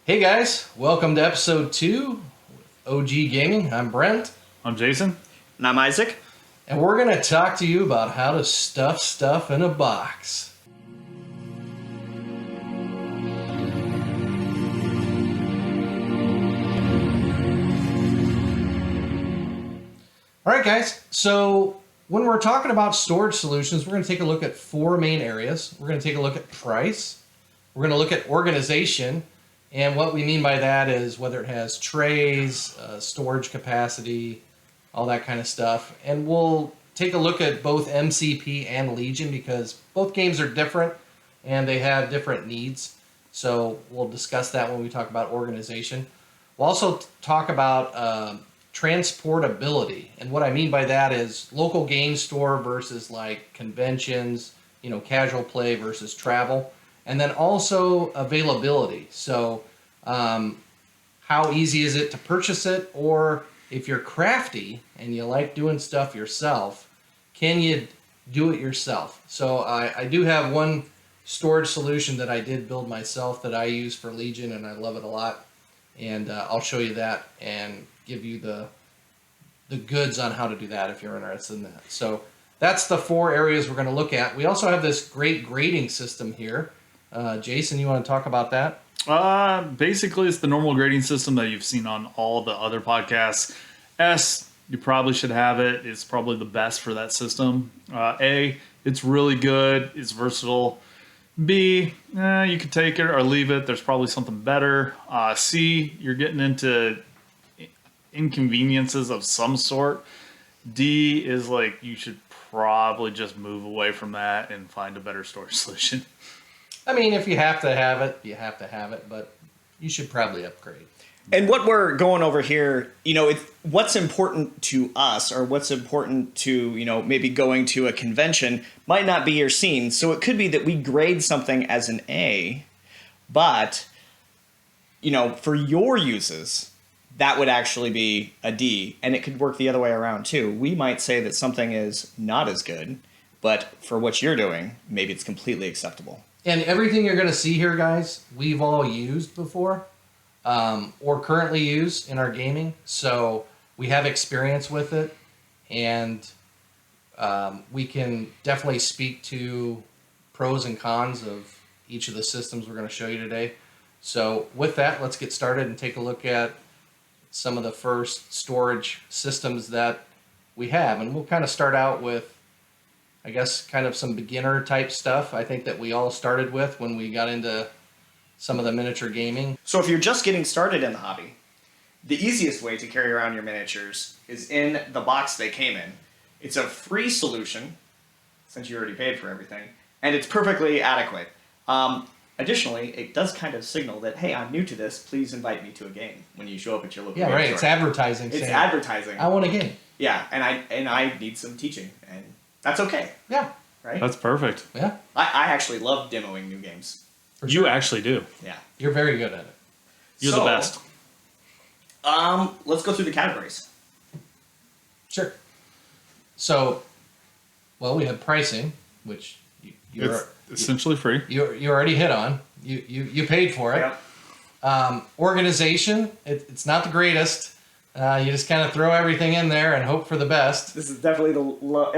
Hey guys, welcome to episode 2 with OG Gaming. I'm Brent, I'm Jason. And I'm Isaac. and we're going to talk to you about how to stuff stuff in a box. Alright guys, so when we're talking about storage solutions, we're going to take a look at 4 main areas. We're going to take a look at price, we're going to look at organization, and what we mean by that is whether it has trays, storage capacity, all that kind of stuff. And we'll take a look at both MCP and Legion because both games are different and they have different needs. So we'll discuss that when we talk about organization. We'll also talk about transportability. And what I mean by that is local game store versus like conventions, casual play versus travel. And then also availability. So how easy is it to purchase it? Or if you're crafty and you like doing stuff yourself, can you do it yourself? So I do have one storage solution that I did build myself that I use for Legion, and I love it a lot. And I'll show you that and give you the goods on how to do that if you're interested in that. So that's the 4 areas we're going to look at. We also have this great grading system here. Jason, you want to talk about that? Basically, it's the normal grading system that you've seen on all the other podcasts. S, you probably should have it. It's probably the best for that system. A, it's really good. It's versatile. B, you could take it or leave it. There's probably something better. C, you're getting into inconveniences of some sort. D is like you should probably just move away from that and find a better storage solution. I mean, if you have to have it, you have to have it, but you should probably upgrade. And what we're going over here, what's important to us or what's important to, maybe going to a convention might not be your scene. So it could be that we grade something as an A, but, for your uses, that would actually be a D. And it could work the other way around too. We might say that something is not as good, but for what you're doing, maybe it's completely acceptable. And everything you're going to see here, guys, we've all used before or currently use in our gaming. So we have experience with it, and we can definitely speak to pros and cons of each of the systems we're going to show you today. So with that, let's get started and take a look at some of the first storage systems that we have. And we'll kind of start out with, I guess, kind of some beginner type stuff I think that we all started with when we got into some of the miniature gaming. So if you're just getting started in the hobby, the easiest way to carry around your miniatures is in the box they came in. It's a free solution, since you already paid for everything, and it's perfectly adequate. Additionally, it does kind of signal that, hey, I'm new to this, please invite me to a game when you show up at your local game right. store. It's advertising. It's advertising. I want a game. Yeah, and I need some teaching, and that's okay. Yeah. Right? That's perfect. Yeah. I actually love demoing new games. For You sure. actually do. Yeah. You're very good at it. You're the best. Let's go through the categories. Sure. So, well, we have pricing, which It's essentially free. you already hit on. You paid for it. Yep. Organization, it's not the greatest. You just kind of throw everything in there and hope for the best. This is definitely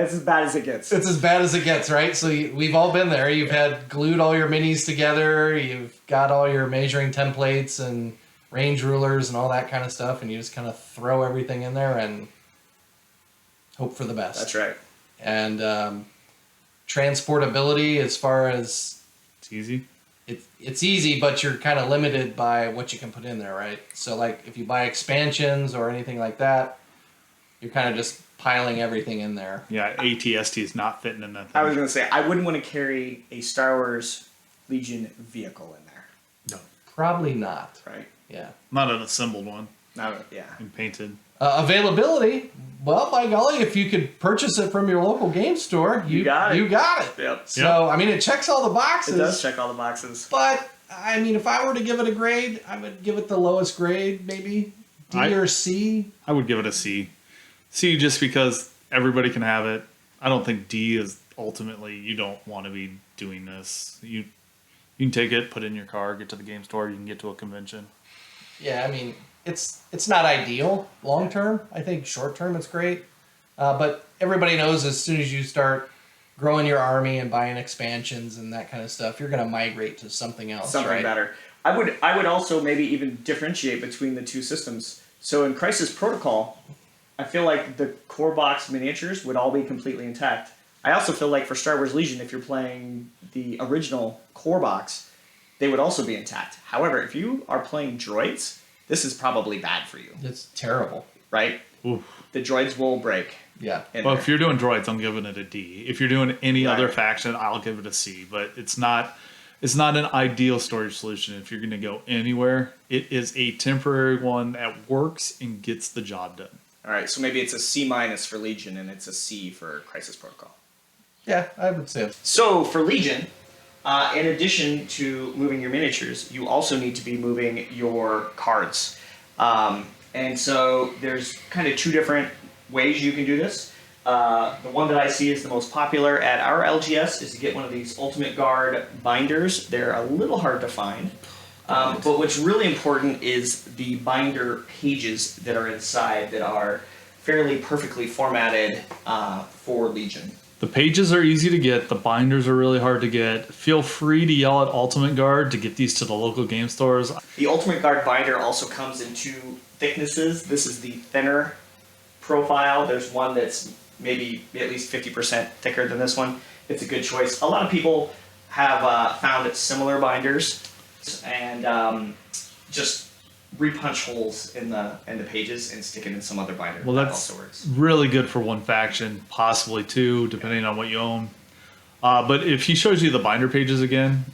it's as bad as it gets. It's as bad as it gets, right? So we've all been there. You've had glued all your minis together. You've got all your measuring templates and range rulers and all that kind of stuff. And you just kind of throw everything in there and hope for the best. That's right. And transportability, as far as It's easy. it's easy, but you're kind of limited by what you can put in there, right? So like if you buy expansions or anything like that, you're kind of just piling everything in there. Yeah, ATST is not fitting in that thing. I was going to say, I wouldn't want to carry a Star Wars Legion vehicle in there. No, probably not. Right? Yeah. Not an assembled one Yeah. and painted. Availability, well, by golly, if you could purchase it from your local game store, you got it. You got it. Yep. So, I mean, it checks all the boxes. It does check all the boxes. But, I mean, if I were to give it a grade, I would give it the lowest grade, maybe D or C. I would give it a C. C just because everybody can have it. I don't think D is ultimately, you don't want to be doing this. You can take it, put it in your car, get to the game store, you can get to a convention. Yeah, I mean, it's not ideal long term. I think short term it's great, but everybody knows as soon as you start growing your army and buying expansions and that kind of stuff, you're going to migrate to something else. Something right? better. I would also maybe even differentiate between the two systems. So in Crisis Protocol, I feel like the core box miniatures would all be completely intact. I also feel like for Star Wars Legion, if you're playing the original core box, they would also be intact. However, if you are playing droids, this is probably bad for you, It's terrible. right? Oof. The droids will break. Yeah. Well, if you're doing droids, I'm giving it a D. If you're doing any Right. other faction, I'll give it a C. But it's not an ideal storage solution. If you're going to go anywhere, it is a temporary one that works and gets the job done. All right, so maybe it's a C- for Legion and it's a C for Crisis Protocol. Yeah, I would say. So for Legion, in addition to moving your miniatures, you also need to be moving your cards. And so there's kind of two different ways you can do this. The one that I see is the most popular at our LGS is to get one of these Ultimate Guard binders. They're a little hard to find. But what's really important is the binder pages that are inside that are fairly perfectly formatted for Legion. The pages are easy to get. The binders are really hard to get. Feel free to yell at Ultimate Guard to get these to the local game stores. The Ultimate Guard binder also comes in two thicknesses. This is the thinner profile. There's one that's maybe at least 50% thicker than this one. It's a good choice. A lot of people have found similar binders and just repunch holes in the pages and stick it in some other binder. Well, That that's also works. really good for one faction, possibly 2, depending on what you own. But if he shows you the binder pages again,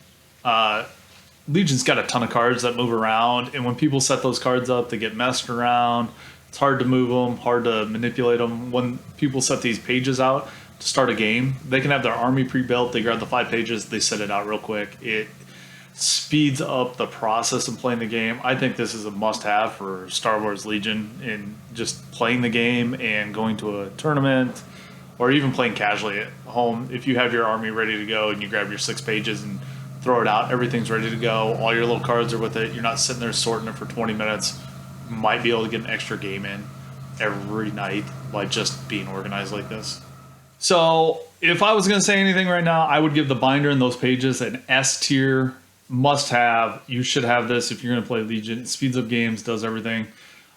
Legion's got a ton of cards that move around, and when people set those cards up, they get messed around. It's hard to move them, hard to manipulate them. When people set these pages out to start a game, they can have their army pre-built. They grab the 5 pages, they set it out real quick. It speeds up the process of playing the game. I think this is a must-have for Star Wars Legion in just playing the game and going to a tournament, or even playing casually at home. If you have your army ready to go and you grab your 6 pages and throw it out, everything's ready to go. All your little cards are with it. You're not sitting there sorting it for 20 minutes. You might be able to get an extra game in every night by just being organized like this. So if I was going to say anything right now, I would give the binder and those pages an S tier. Must have. You should have this if you're going to play Legion. It speeds up games, does everything.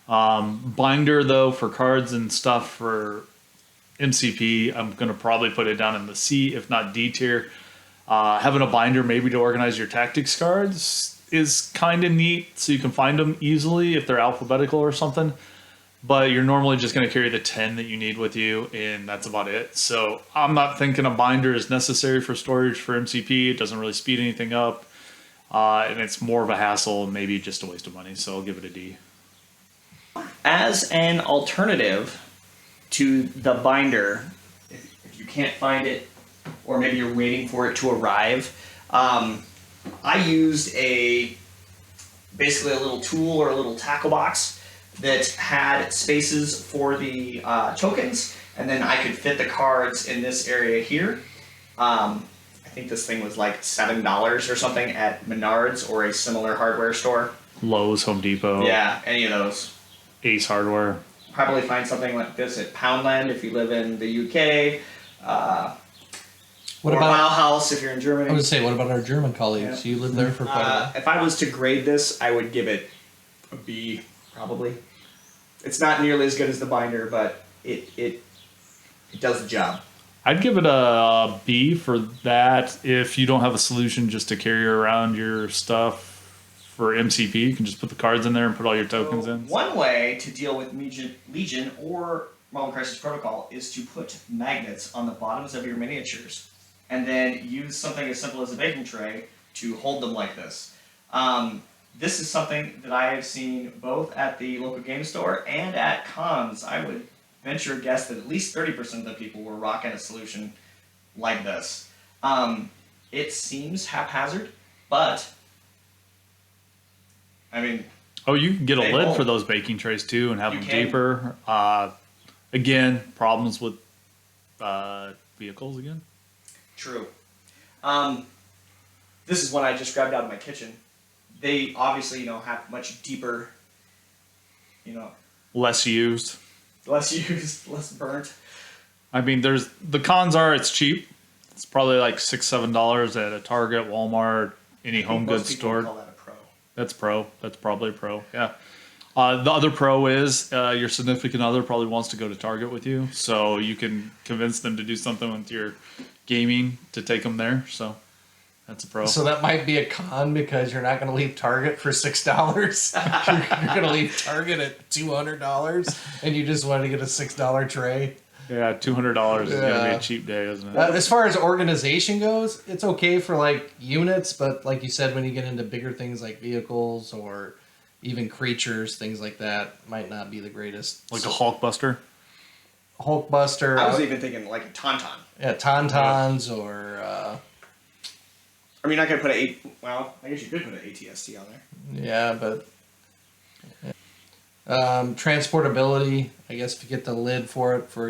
Binder though for cards and stuff for MCP, I'm going to probably put it down in the C, if not D tier. Having a binder maybe to organize your tactics cards is kind of neat, so you can find them easily if they're alphabetical or something. But you're normally just going to carry the 10 that you need with you, and that's about it. So I'm not thinking a binder is necessary for storage for MCP. It doesn't really speed anything up. And it's more of a hassle and maybe just a waste of money, so I'll give it a D. As an alternative to the binder, if you can't find it, or maybe you're waiting for it to arrive, I used basically a little tool or a little tackle box that had spaces for the tokens, and then I could fit the cards in this area here. I think this thing was like $7 or something at Menards or a similar hardware store. Lowe's, Home Depot, Yeah, any of those. Ace Hardware. Probably find something like this at Poundland if you live in the UK. What or about? Bauhaus if you're in Germany. I would say, what about our German colleagues? Yeah. You lived there for quite a while. If I was to grade this, I would give it a B, probably. It's not nearly as good as the binder, but it does the job. I'd give it a B for that. If you don't have a solution just to carry around your stuff for MCP, you can just put the cards in there and put all your tokens So in. one way to deal with Legion or Marvel Crisis Protocol is to put magnets on the bottoms of your miniatures and then use something as simple as a baking tray to hold them like this. This is something that I have seen both at the local game store and at cons. I would venture a guess that at least 30% of the people were rocking a solution like this. It seems haphazard, but I mean, Oh, you can get a They lid hold. for those baking trays too and have You them can. deeper. Again, problems with vehicles again. true. This is one I just grabbed out of my kitchen. They obviously, have much deeper, Less used. less used, less burnt. I mean, the cons are it's cheap. It's probably like $6-7 at a Target, Walmart, any home Most goods people store. call that a pro. That's pro. That's probably a pro. Yeah. The other pro is your significant other probably wants to go to Target with you, so you can convince them to do something with your gaming to take them there. So that's a pro. So that might be a con because you're not going to leave Target for $6. You're going to leave Target at $200, and you just want to get a $6 tray. Yeah, $200 is gonna be Yeah. a cheap day, isn't it? As far as organization goes, it's okay for like units, but like you said, when you get into bigger things like vehicles or even creatures, things like that might not be the greatest. Like a Hulkbuster. Hulkbuster. I was even thinking like a Tauntaun. Yeah, Tauntauns or I mean, I could put well, I guess you could put an ATST on there. yeah, but transportability. I guess if you get the lid for it for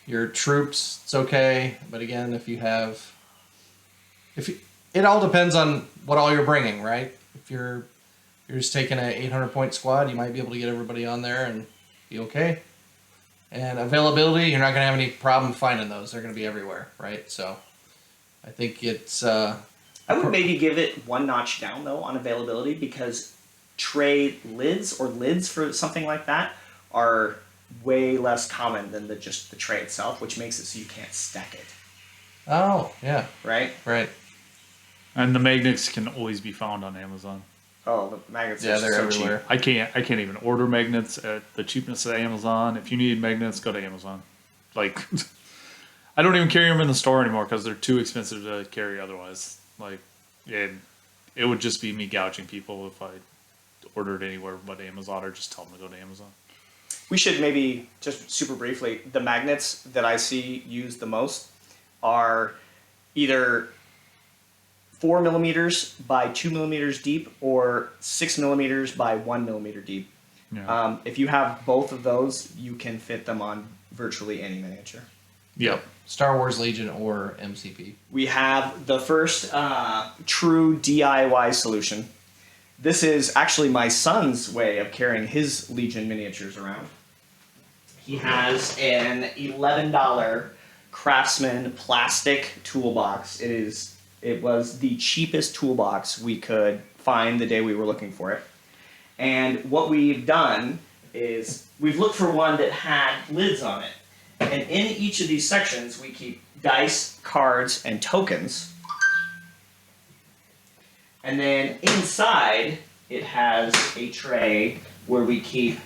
your troops, it's okay. But again, if it all depends on what all you're bringing, right? If you're just taking an 800 point squad, you might be able to get everybody on there and be okay. And availability, you're not going to have any problem finding those. They're going to be everywhere, right? So I think it's. I would maybe give it one notch down though on availability because tray lids or lids for something like that are way less common than just the tray itself, which makes it so you can't stack it. Oh yeah, Right? right. And the magnets can always be found on Amazon. Oh, the magnets Yeah, are they're so everywhere. cheap. I can't even order magnets at the cheapness of Amazon. If you need magnets, go to Amazon. Like, I don't even carry them in the store anymore because they're too expensive to carry otherwise. Like, and it would just be me gouging people if I ordered anywhere but Amazon or just tell them to go to Amazon. We should maybe just super briefly, the magnets that I see used the most are either 4 millimeters by 2 millimeters deep or 6 millimeters by 1 millimeter deep. Yeah. If you have both of those, you can fit them on virtually any miniature. Yep. Star Wars Legion or MCP. We have the first true DIY solution. This is actually my son's way of carrying his Legion miniatures around. He has an $11 Craftsman plastic toolbox. It was the cheapest toolbox we could find the day we were looking for it. And what we've done is we've looked for one that had lids on it. And in each of these sections, we keep dice, cards, and tokens. And then inside, it has a tray where we keep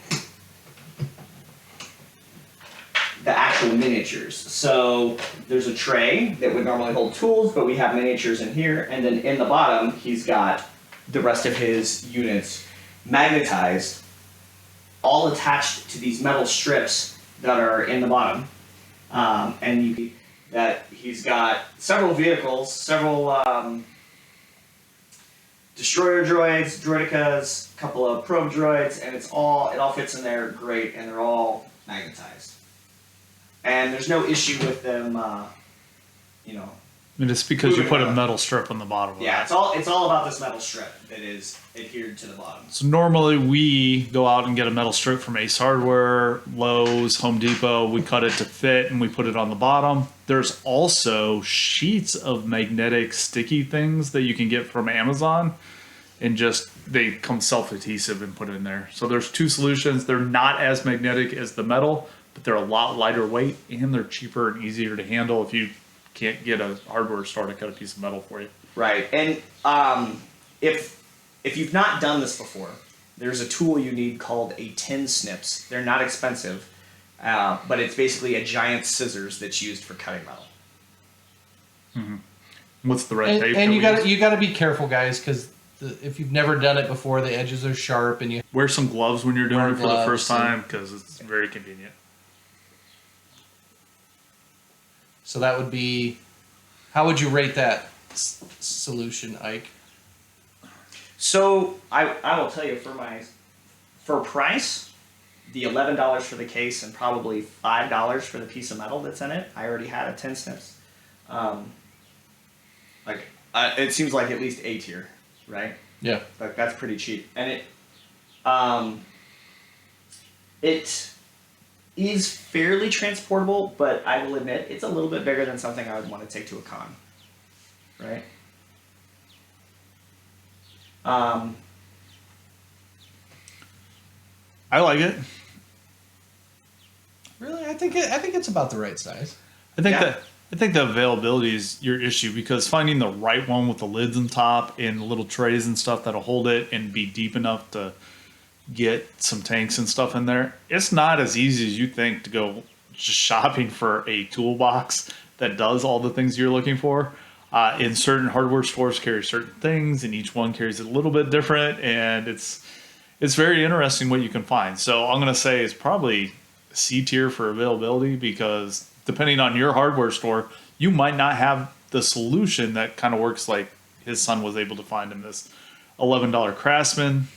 the actual miniatures. So there's a tray that would normally hold tools, but we have miniatures in here. And then in the bottom, he's got the rest of his units magnetized, all attached to these metal strips that are in the bottom. And you can, that he's got several vehicles, several destroyer droids, droidicas, a couple of probe droids, and it all fits in there great, and they're all magnetized. And there's no issue with them, And it's because you moving put a around. metal strip on the bottom of Yeah, it. it's all about this metal strip that is adhered to the bottom. So normally we go out and get a metal strip from Ace Hardware, Lowe's, Home Depot. We cut it to fit and we put it on the bottom. There's also sheets of magnetic sticky things that you can get from Amazon, and just they come self-adhesive and put it in there. So there's two solutions. They're not as magnetic as the metal, but they're a lot lighter weight and they're cheaper and easier to handle if you can't get a hardware store to cut a piece of metal for you. Right, and if you've not done this before, there's a tool you need called a tin snips. They're not expensive, but it's basically a giant scissors that's used for cutting metal. What's the red tape? And that we use? you got to be careful, guys, because if you've never done it before, the edges are sharp, and you Wear some gloves when you're doing Wear it for the gloves first and- time because it's very convenient. so that would be. How would you rate that solution, Ike? So I will tell you for price, the $11 for the case and probably $5 for the piece of metal that's in it. I already had a tin snips. Like it seems like at least A tier, right? Yeah. Like that's pretty cheap, and it is fairly transportable, but I will admit it's a little bit bigger than something I would want to take to a con, right? I like it. Really, I think it's about the right size. I think the availability is your issue, because finding the right one with the lids on top and little trays and stuff that'll hold it and be deep enough to get some tanks and stuff in there, it's not as easy as you think to go just shopping for a toolbox that does all the things you're looking for. In certain hardware stores carry certain things, and each one carries it a little bit different, and it's very interesting what you can find. So I'm going to say it's probably C tier for availability, because depending on your hardware store, you might not have the solution that kind of works like his son was able to find in this $11 Craftsman.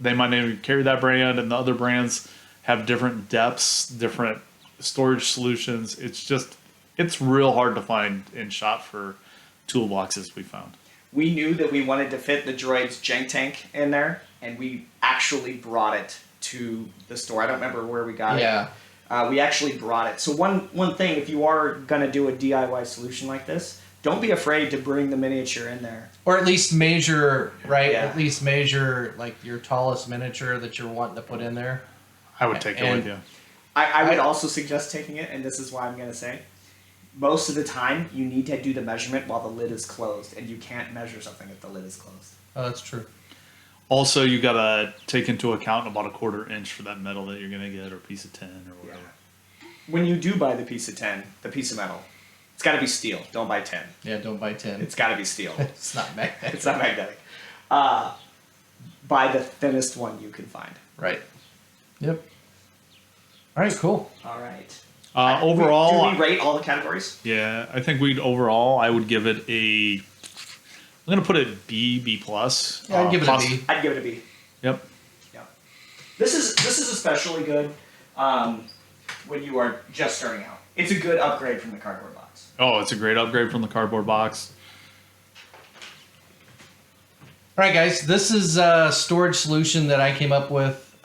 They might not even carry that brand, and the other brands have different depths, different storage solutions. It's real hard to find and shop for toolboxes, we found. We knew that we wanted to fit the Droid's jank tank in there, and we actually brought it to the store. I don't remember where we got it. We actually brought it. So one thing, if you are going to do a DIY solution like this, don't be afraid to bring the miniature in there. Or at least measure, right? Yeah. At least measure like your tallest miniature that you're wanting to put in there. I would take it with you. I would also suggest taking it, and this is why I'm going to say, most of the time you need to do the measurement while the lid is closed, and you can't measure something if the lid is closed. Oh, that's true. Also, you got to take into account about a 1/4 inch for that metal that you're going to get, or piece of tin or whatever. When you do buy the piece of metal, it's got to be steel. Don't buy tin. Yeah, don't buy tin. It's got to be steel. It's not magnetic. It's not magnetic. Buy the thinnest one you can find. Right. Yep. All right, cool. All right. Overall, do we rate all the categories? yeah, I think I would give it a. I'm gonna put it B plus. Yeah, I'd give it a B. I'd give it a B. Yep. Yeah. This is especially good when you are just starting out. It's a good upgrade from the cardboard box. Oh, it's a great upgrade from the cardboard box. All right, guys, this is a storage solution that I came up with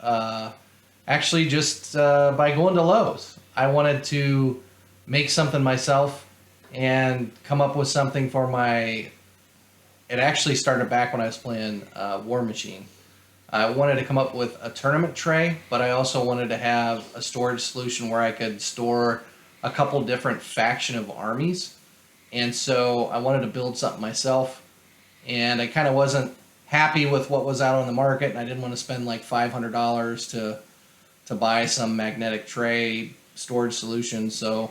actually just by going to Lowe's. I wanted to make something myself and come up with something for my... It actually started back when I was playing War Machine. I wanted to come up with a tournament tray, but I also wanted to have a storage solution where I could store a couple different faction of armies. And so I wanted to build something myself, and I kind of wasn't happy with what was out on the market, and I didn't want to spend like $500 to buy some magnetic tray storage solution. So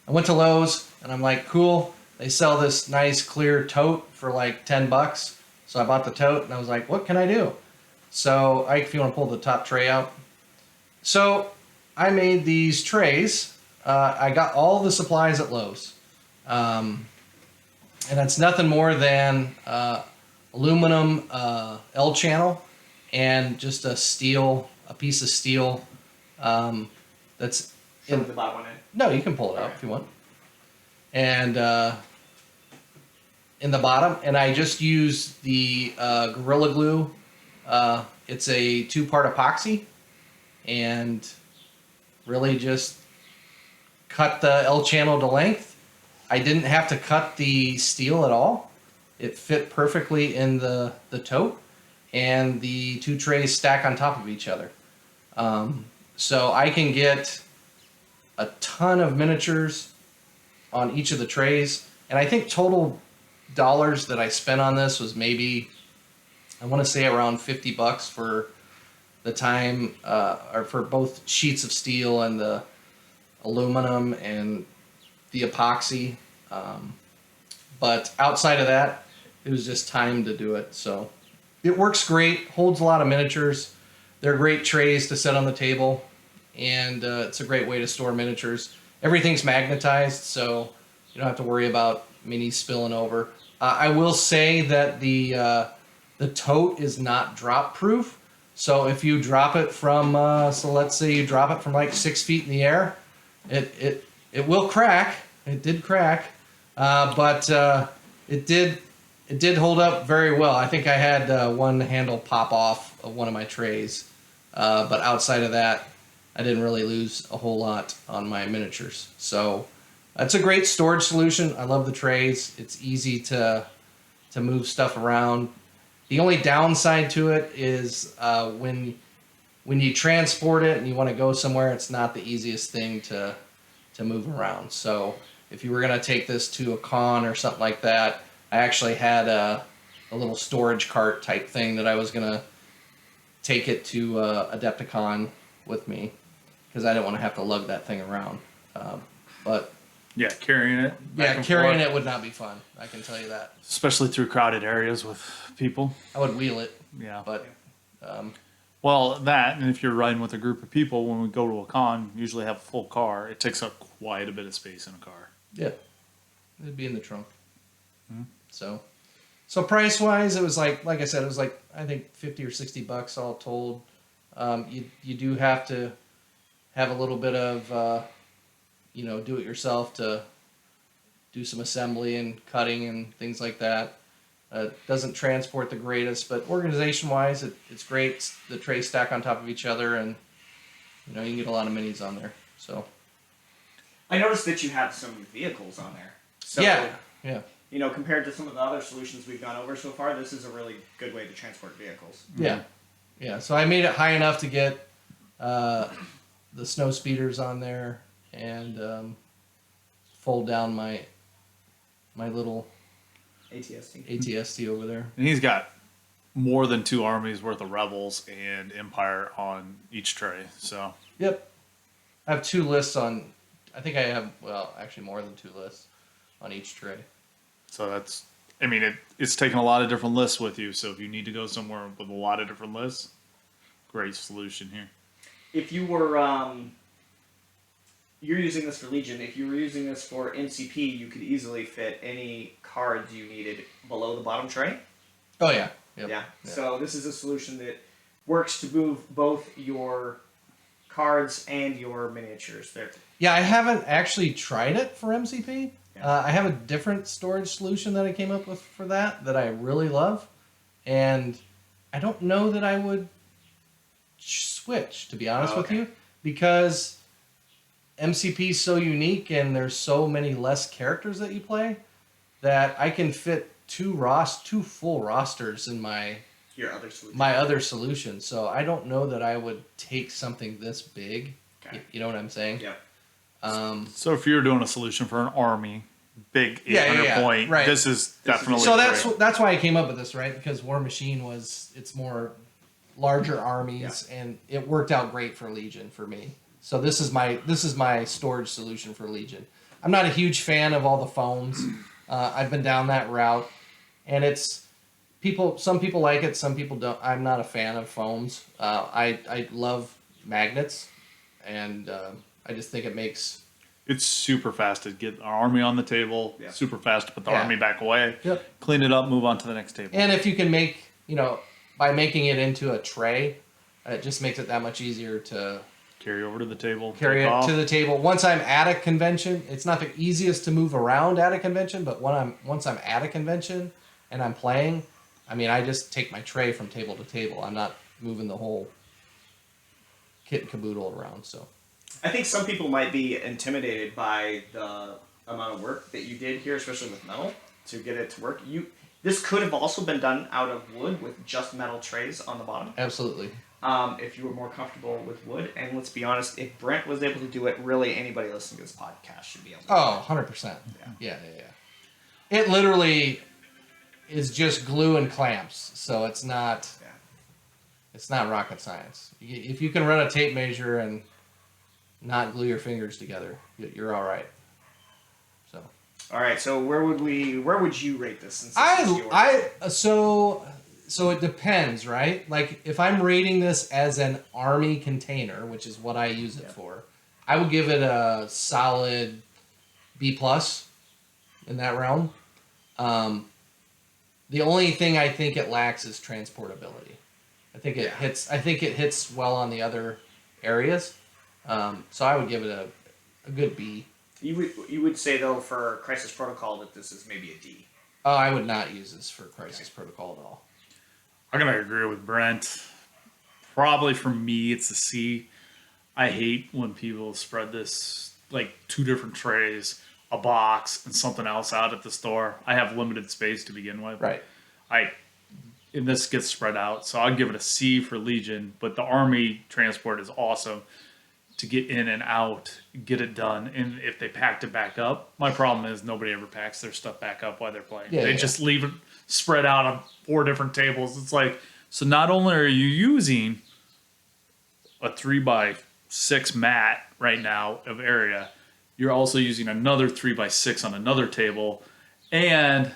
I went to Lowe's, and I'm like, cool, they sell this nice clear tote for like $10. So I bought the tote, and I was like, what can I do? So if you want to pull the top tray out. So I made these trays. I got all the supplies at Lowe's. And it's nothing more than aluminum L channel and just a piece of steel that's Show the bottom one in. No, you can pull it out if you want. And in the bottom, and I just use the Gorilla Glue. It's a 2-part epoxy, and really just cut the L channel to length. I didn't have to cut the steel at all. It fit perfectly in the tote, and the 2 trays stack on top of each other. So I can get a ton of miniatures on each of the trays, and I think total dollars that I spent on this was maybe, I want to say around $50 for the time, or for both sheets of steel and the aluminum and the epoxy. But outside of that, it was just time to do it. So it works great, holds a lot of miniatures. They're great trays to set on the table, and it's a great way to store miniatures. Everything's magnetized, so you don't have to worry about minis spilling over. I will say that the tote is not drop proof. So if you drop it from, so let's say you drop it from like 6 feet in the air, it will crack. It did crack, but it did it did hold up very well. I think I had one handle pop off of one of my trays, but outside of that, I didn't really lose a whole lot on my miniatures. So it's a great storage solution. I love the trays. It's easy to move stuff around. The only downside to it is when you transport it and you want to go somewhere, it's not the easiest thing to move around. So if you were going to take this to a con or something like that, I actually had a little storage cart type thing that I was going to take it to Adepticon with me because I didn't want to have to lug that thing around. But Yeah, carrying it. carrying it would not be fun. I can tell you that. Especially through crowded areas with people. I would wheel it, Yeah. but Well, that, and if you're riding with a group of people, when we go to a con, usually have a full car. It takes up quite a bit of space in a car. yeah, it'd be in the trunk. So price wise, it was like I said, it was like I think $50 or $60 all told. You do have to have a little bit of do it yourself to do some assembly and cutting and things like that. Doesn't transport the greatest, but organization wise, it's great. The trays stack on top of each other, and you can get a lot of minis on there. So I noticed that you have some vehicles on there. So, yeah. Compared to some of the other solutions we've gone over so far, this is a really good way to transport vehicles. Yeah. So I made it high enough to get the snow speeders on there and fold down my little ATST over there. And he's got more than 2 armies worth of rebels and Empire on each tray. So Yep. I have 2 lists on. I think I have actually more than 2 lists on each tray. So that's, it's taking a lot of different lists with you. So if you need to go somewhere with a lot of different lists, great solution here. If you were, you're using this for Legion. If you were using this for MCP, you could easily fit any cards you needed below the bottom tray. Oh yeah. Yep. Yeah. So this is a solution that works to move both your cards and your miniatures there. Yeah, I haven't actually tried it for MCP. I have a different storage solution that I came up with for that I really love, and I don't know that I would switch, to be honest with you, because MCP is so unique and there's so many less characters that you play that I can fit 2 full rosters in my other solution. So I don't know that I would take something this big. Okay. You know what I'm saying? Yeah. So if you're doing a solution for an army, big 800 point, right. This is definitely so great. that's why I came up with this, right? Because War Machine it's more larger armies, and it worked out great for Legion for me. So this is my storage solution for Legion. I'm not a huge fan of all the foams. I've been down that route, and some people like it, some people don't. I'm not a fan of foams. I love magnets, and I just think it makes. It's super fast to get our army on the table. Yeah. Super fast to put the army back away. Yep. Clean it up, move on to the next table. And if you can make, by making it into a tray, it just makes it that much easier to carry over to the table. Carry it to the table. Once I'm at a convention, it's not the easiest to move around at a convention, but once I'm at a convention and I'm playing, I just take my tray from table to table. I'm not moving the whole kit and caboodle around. So I think some people might be intimidated by the amount of work that you did here, especially with metal, to get it to work. This could have also been done out of wood with just metal trays on the bottom. Absolutely. If you were more comfortable with wood. And let's be honest, if Brent was able to do it, really anybody listening to this podcast should be able to do it. 100%. Yeah. It literally is just glue and clamps, so it's not rocket science. If you can run a tape measure and not glue your fingers together, you're all right. So. All right. So where would you rate this? Since this So it depends, right? Like if I'm rating this as an army container, which is what I use it for, I would give it a solid B+ in that realm. The only thing I think it lacks is transportability. I think it hits well on the other areas. So I would give it a good B. You would say though for Crisis Protocol that this is maybe a D. Oh, I would not use this for Crisis Protocol at all. I'm gonna agree with Brent. Probably for me, it's a C. I hate when people spread this like 2 different trays, a box, and something else out at the store. I have limited space to begin with. Right. And this gets spread out, so I'd give it a C for Legion. But the Army transport is awesome to get in and out, get it done. And if they packed it back up, my problem is nobody ever packs their stuff back up while they're playing. Yeah, They just leave it spread out on 4 different tables. It's like, so not only are you using a 3x6 mat right now of area, you're also using another 3x6 on another table, and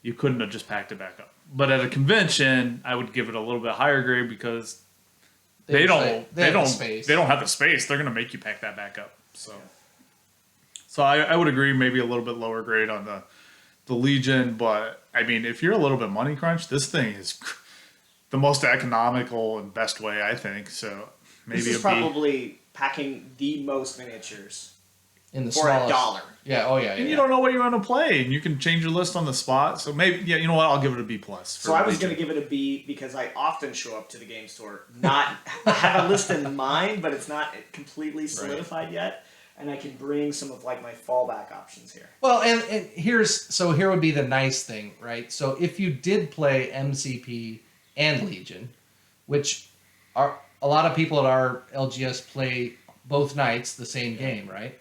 you couldn't have just packed it back up. But at a convention, I would give it a little bit higher grade because they don't have the space. They're going to make you pack that back up. So I would agree, maybe a little bit lower grade on the Legion. But I mean, if you're a little bit money crunch, this thing is the most economical and best way, I think. So maybe this is probably packing the most miniatures In the for smallest. $1. Yeah. Oh yeah. And Yeah. you don't know what you want to play, and you can change your list on the spot. So maybe, yeah, you know what? I'll give it a B plus. So I was going to give it a B because I often show up to the game store not have a list in mind, but it's not completely solidified yet, and I can bring some of like my fallback options here. Well, and here would be the nice thing, right? So if you did play MCP and Legion, which are a lot of people at our LGS play both nights the same game, right?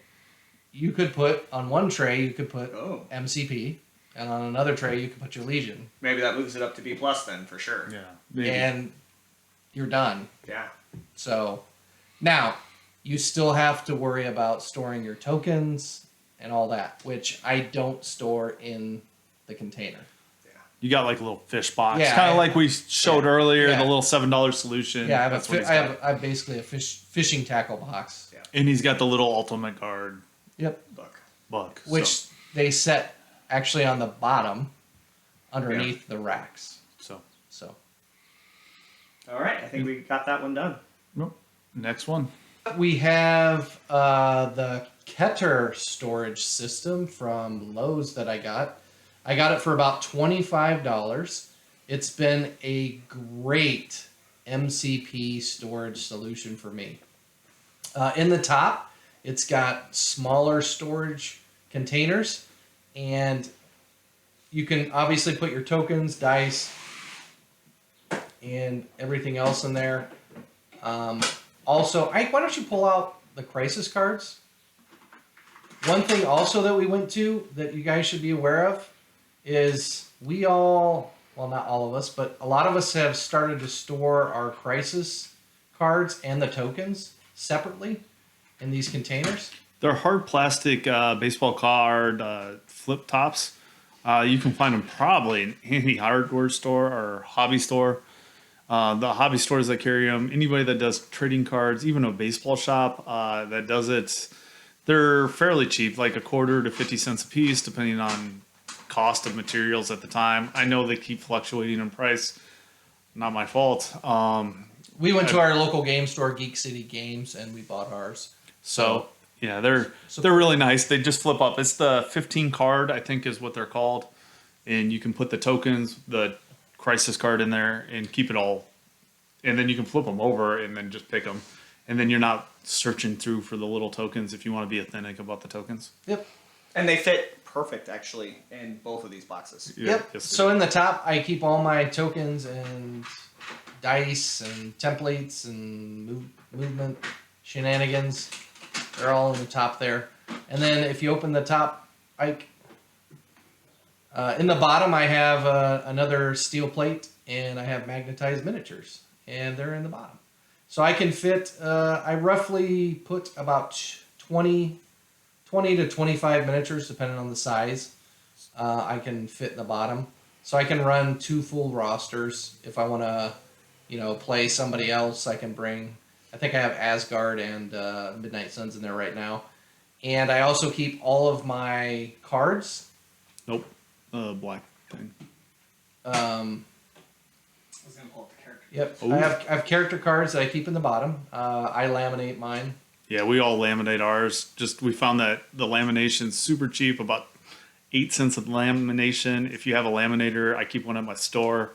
You could put on one tray, you could put MCP, and on another tray, you could put your Legion. Maybe that moves it up to B plus then for sure. Yeah, maybe. And you're done. Yeah. So now you still have to worry about storing your tokens and all that, which I don't store in the container. You got like a little fish box, Yeah, kind of like we showed earlier, yeah. the little $7 solution. Yeah, That's what he's got. I have basically a fishing tackle box. Yeah. And he's got the little ultimate guard Yep. book, Which so, they set actually on the bottom underneath the racks. so. All right, I think we got that one done. Nope. Next one. We have the Keter storage system from Lowe's that I got. I got it for about $25. It's been a great MCP storage solution for me. In the top, it's got smaller storage containers, and you can obviously put your tokens, dice, and everything else in there. Also, Ike, why don't you pull out the crisis cards? One thing also that we went to that you guys should be aware of is we all, well, not all of us, but a lot of us have started to store our crisis cards and the tokens separately in these containers. They're hard plastic baseball card flip tops. You can find them probably in any hardware store or hobby store. The hobby stores that carry them, anybody that does trading cards, even a baseball shop that does it, they're fairly cheap, like a quarter to 50 cents a piece, depending on cost of materials at the time. I know they keep fluctuating in price. Not my fault. We went to our local game store, Geek City Games, and we bought ours. So yeah, they're really nice. They just flip up. It's the 15 card, I think, is what they're called, and you can put the tokens, the crisis card in there, and keep it all. And then you can flip them over and then just pick them, and then you're not searching through for the little tokens if you want to be authentic about the tokens. Yep. And they fit perfect actually in both of these boxes. Yeah, Yep. yes, So in the top, I keep all my tokens and dice and templates and movement shenanigans. They're all in the top there. And then if you open the top, Ike, in the bottom I have another steel plate, and I have magnetized miniatures, and they're in the bottom. So I can fit, I roughly put about 20 to 25 miniatures, depending on the size. I can fit in the bottom. So I can run 2 full rosters. If I want to, play somebody else, I can bring, I think I have Asgard and Midnight Suns in there right now. And I also keep all of my cards. Nope. Black thing. I was going to pull up the character. Yep. Ooh. I have character cards that I keep in the bottom. I laminate mine. Yeah, we all laminate ours. Just we found that the lamination's super cheap, about 8 cents of lamination. If you have a laminator, I keep one at my store.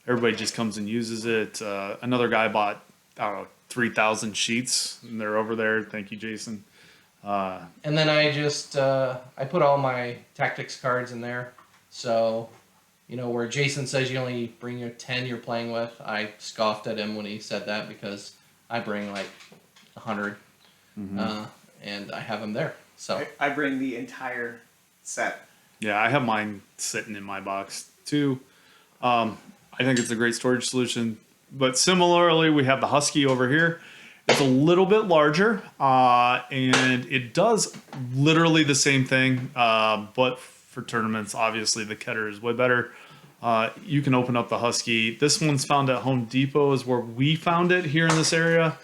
Everybody just comes and uses it. Another guy bought, I don't know, 3,000 sheets, and they're over there. Thank you, Jason. And then I just I put all my tactics cards in there. So, you know, where Jason says you only bring your 10 you're playing with, I scoffed at him when he said that because I bring like 100, and I have them there. So I bring the entire set. Yeah, I have mine sitting in my box too. I think it's a great storage solution. But similarly, we have the Husky over here. It's a little bit larger, and it does literally the same thing, but for tournaments, obviously the Keter is way better. You can open up the Husky. This one's found at Home Depot is where we found it here in this area.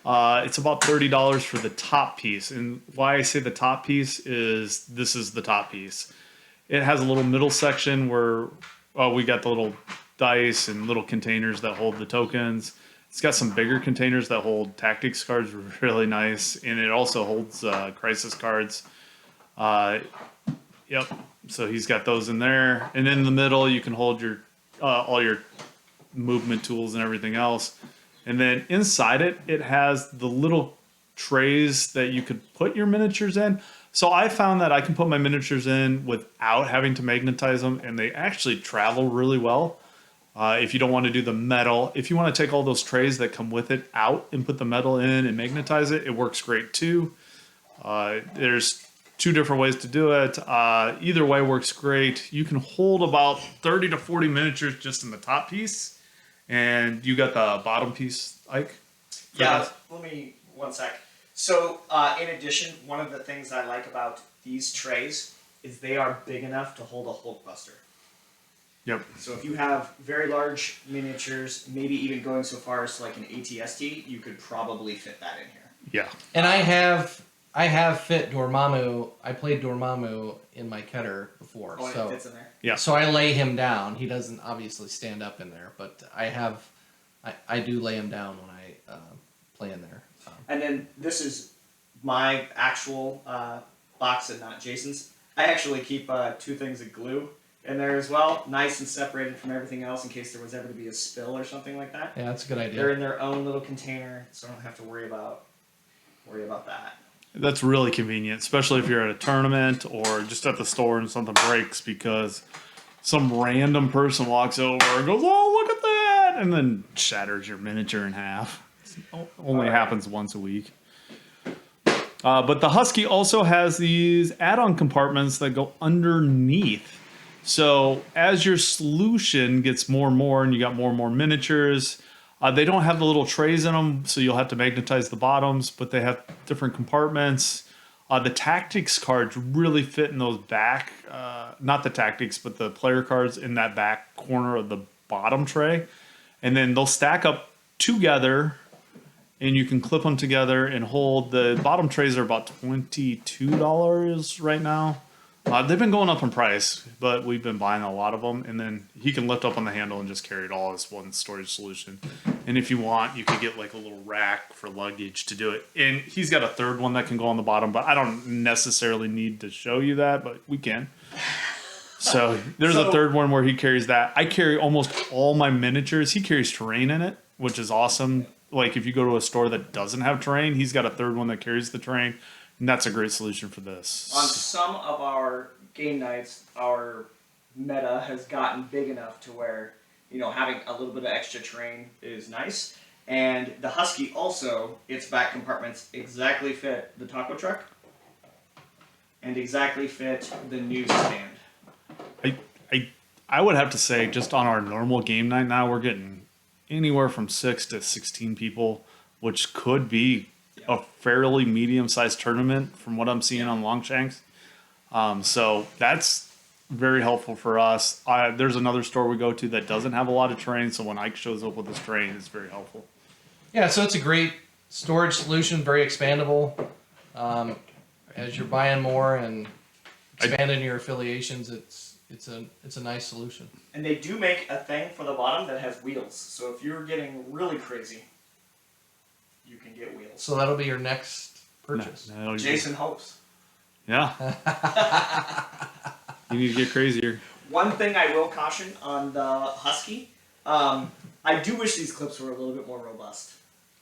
It's about $30 for the top piece. And why I say the top piece is this is the top piece. It has a little middle section where we got the little dice and little containers that hold the tokens. It's got some bigger containers that hold tactics cards, really nice. And it also holds crisis cards. Yep. So he's got those in there. And in the middle, you can hold your all your movement tools and everything else. And then inside it, it has the little trays that you could put your miniatures in. So I found that I can put my miniatures in without having to magnetize them, and they actually travel really well. If you don't want to do the metal, if you want to take all those trays that come with it out and put the metal in and magnetize it, it works great too. There's 2 different ways to do it. Either way works great. You can hold about 30 to 40 miniatures just in the top piece. And you got the bottom piece, Ike? Yeah, let me, one sec. So, in addition, one of the things I like about these trays is they are big enough to hold a Hulkbuster. Yep. So if you have very large miniatures, maybe even going so far as like an ATST, you could probably fit that in here. Yeah. and I have fit Dormammu. I played Dormammu in my Keter before. Oh, and so it fits in there? Yeah. So I lay him down. He doesn't obviously stand up in there, but I do lay him down when I play in there. And then this is my actual box and not Jason's. I actually keep 2 things of glue in there as well, nice and separated from everything else in case there was ever to be a spill or something like that. Yeah, that's a good idea. They're in their own little container, so I don't have to worry about that. That's really convenient, especially if you're at a tournament or just at the store and something breaks because some random person walks over and goes, "Oh, look at that!" and then shatters your miniature in half. It only happens once a week. But the Husky also has these add-on compartments that go underneath. So as your solution gets more and more, and you got more and more miniatures, they don't have the little trays in them, so you'll have to magnetize the bottoms, but they have different compartments. The tactics cards really fit in those back, not the tactics, but the player cards in that back corner of the bottom tray. And then they'll stack up together, and you can clip them together and hold. The bottom trays are about $22 right now. They've been going up in price, but we've been buying a lot of them. And then he can lift up on the handle and just carry it all as one storage solution. And if you want, you could get like a little rack for luggage to do it. And he's got a third one that can go on the bottom, but I don't necessarily need to show you that, but we can. So there's a third one where he carries that. I carry almost all my miniatures. He carries terrain in it, which is awesome. Like if you go to a store that doesn't have terrain, he's got a third one that carries the terrain. And that's a great solution for this. On some of our game nights, our meta has gotten big enough to where, you know, having a little bit of extra terrain is nice. And the Husky also, its back compartments exactly fit the taco truck and exactly fit the newsstand. I would have to say, just on our normal game night now, we're getting anywhere from 6 to 16 people, which could be a fairly medium-sized tournament from what I'm seeing on Longshanks. So that's very helpful for us. There's another store we go to that doesn't have a lot of terrain, so when Ike shows up with his terrain, it's very helpful. Yeah, so it's a great storage solution, very expandable. As you're buying more and expanding your affiliations, it's a nice solution. And they do make a thing for the bottom that has wheels. So if you're getting really crazy, you can get wheels. So that'll be your next purchase. No, Jason hopes. Yeah. You need to get crazier. One thing I will caution on the Husky, I do wish these clips were a little bit more robust.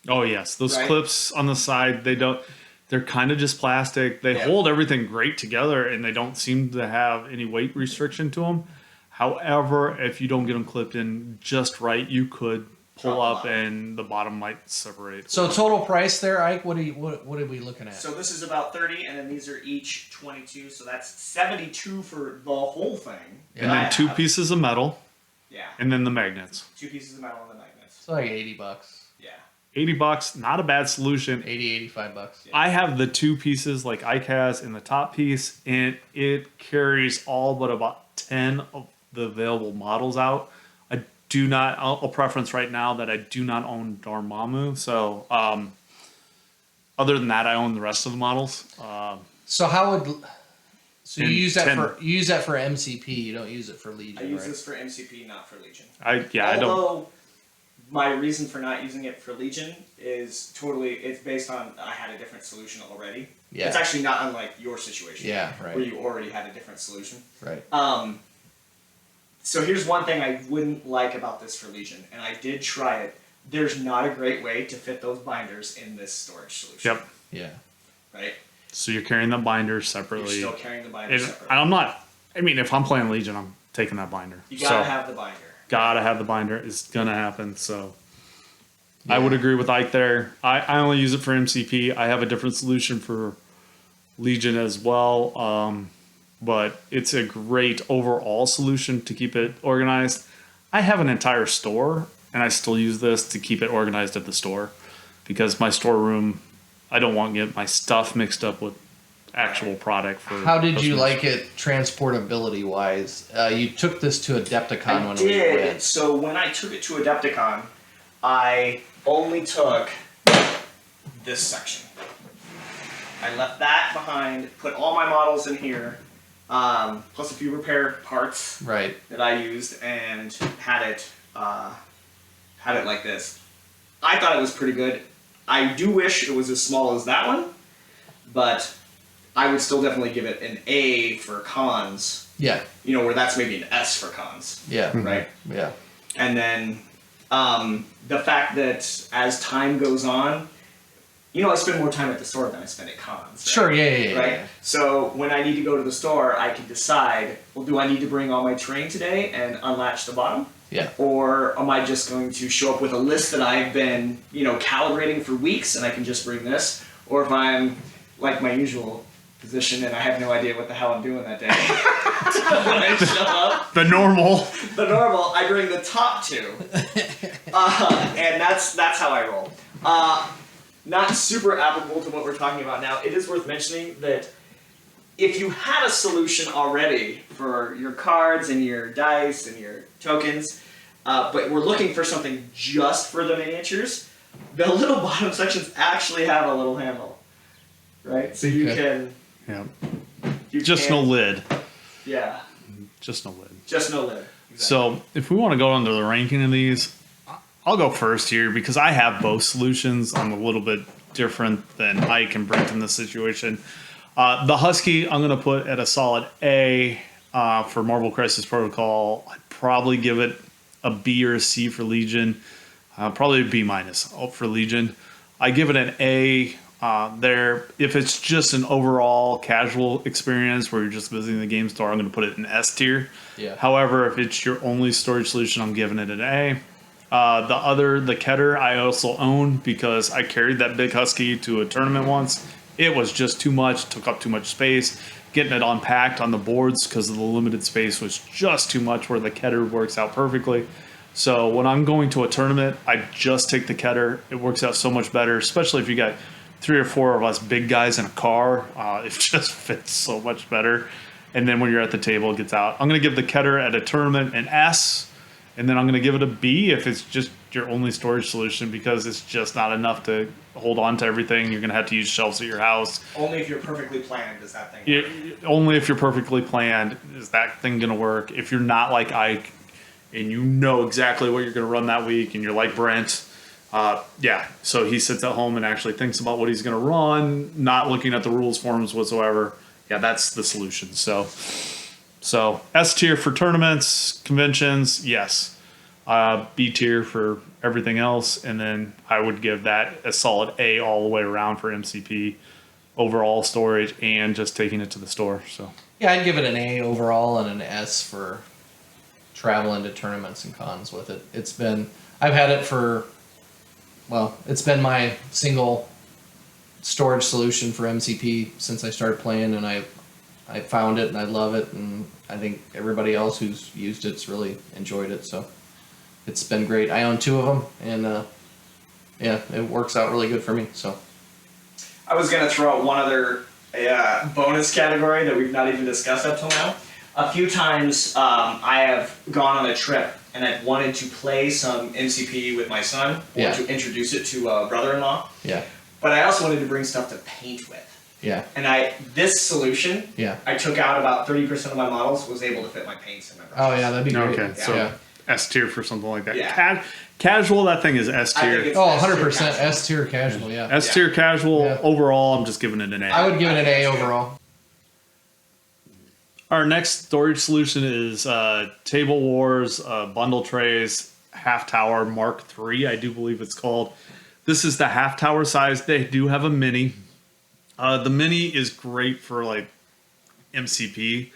Oh yes, those Right. clips on the side, they're kind of just plastic. They Yeah. hold everything great together, and they don't seem to have any weight restriction to them. However, if you don't get them clipped in just right, you could pull Drop up them out. and the bottom might separate. So total price there, Ike. What are we looking at? So this is about 30, and then these are each 22, so that's 72 for the whole thing. And Yeah. then two pieces of metal, Yeah, and then the magnets. 2 pieces of metal and the magnets. It's like $80. Yeah. $80, not a bad solution. 80, $85. Yeah. I have the two pieces like Ike has in the top piece, and it carries all but about 10 of the available models out. I do not, I'll preference right now that I do not own Dormammu. So, other than that, I own the rest of the models. So how would you And use that 10 for MCP? You don't use it for Legion, I use right? this for MCP, not for Legion. I don't. Although my reason for not using it for Legion is it's based on I had a different solution already. Yeah. It's actually not unlike your situation. Yeah, right. Where you already had a different solution. Right. So here's one thing I wouldn't like about this for Legion, and I did try it. There's not a great way to fit those binders in this storage solution. Yep. Yeah. Right? So you're carrying the binder You're separately. still carrying the binder separately. I'm not. I mean, if I'm playing Legion, I'm taking that binder. You gotta have the binder. Gotta have the binder. It's gonna happen. So I would agree with Ike there. I only use it for MCP. I have a different solution for Legion as well. But it's a great overall solution to keep it organized. I have an entire store, and I still use this to keep it organized at the store because my storeroom, I don't want to get my stuff mixed up with actual product. For How did you customers. like it transportability wise? You took this to Adepticon I when we did. went. So when I took it to Adepticon, I only took this section. I left that behind, put all my models in here, plus a few repair parts Right. that I used, and had it like this. I thought it was pretty good. I do wish it was as small as that one, but I would still definitely give it an A for cons. Yeah. You know, where that's maybe an S for cons, Yeah. right? Yeah. And then the fact that as time goes on, you know, I spend more time at the store than I spend at cons. Right? Sure. Yeah. Right? So when I need to go to the store, I can decide, well, do I need to bring all my terrain today and unlatch the bottom? Yeah. Or am I just going to show up with a list that I've been, you know, calibrating for weeks and I can just bring this? Or if I'm like my usual position and I have no idea what the hell I'm doing that day. When I show up, the normal? the normal, I bring the top two. And that's how I roll. Not super applicable to what we're talking about now. It is worth mentioning that if you had a solution already for your cards and your dice and your tokens, but we're looking for something just for the miniatures, the little bottom sections actually have a little handle, right? So you Okay. can... Yeah. You Just can, no lid. Yeah, Just no lid. just no lid. Exactly. So if we want to go under the ranking of these, I'll go first here because I have both solutions. I'm a little bit different than Ike and Brent in this situation. The Husky, I'm going to put at a solid A for Marvel Crisis Protocol. I'd probably give it a B or a C for Legion. Probably a B minus for Legion. I give it an A there. If it's just an overall casual experience where you're just visiting the game store, I'm going to put it in S tier. Yeah. However, if it's your only storage solution, I'm giving it an A. The Keter I also own because I carried that big Husky to a tournament once. It was just too much, took up too much space. Getting it unpacked on the boards because of the limited space was just too much, where the Keter works out perfectly. So when I'm going to a tournament, I just take the Keter. It works out so much better, especially if you got 3 or 4 of us big guys in a car. It just fits so much better. And then when you're at the table, it gets out. I'm going to give the Keter at a tournament an S. And then I'm going to give it a B if it's just your only storage solution because it's just not enough to hold on to everything. You're going to have to use shelves at your house. Only if you're perfectly planned does that thing work. Only if you're perfectly planned is that thing going to work. If you're not like Ike and you know exactly what you're going to run that week and you're like Brent, so he sits at home and actually thinks about what he's going to run, not looking at the rules forms whatsoever. Yeah, that's the solution. So So S tier for tournaments, conventions, yes. B tier for everything else, and then I would give that a solid A all the way around for MCP, overall storage, and just taking it to the store. So Yeah, I'd give it an A overall and an S for traveling to tournaments and cons with it. I've had it for, well, it's been my single storage solution for MCP since I started playing, and I found it and I love it, and I think everybody else who's used it's really enjoyed it. So it's been great. I own 2 of them, and yeah, it works out really good for me. So I was going to throw out one other bonus category that we've not even discussed up till now. A few times I have gone on a trip and I've wanted to play some MCP with my son, or to introduce it to a brother-in-law. yeah, But I also wanted to bring stuff to paint with. yeah, And this solution, yeah. I took out about 30% of my models, was able to fit my paints and my brushes. Oh yeah, that'd be great. okay, so Yeah. S tier for something like that. Yeah. Casual, that thing is S I think tier. it's Oh, S tier 100% casual. S tier casual. Yeah, S tier casual. Yeah. Overall, I'm just giving it an A. I would give it an A overall. Our next storage solution is Table Wars bundle trays half tower Mark III, I do believe it's called. This is the half tower size. They do have a mini. The mini is great for like MCP.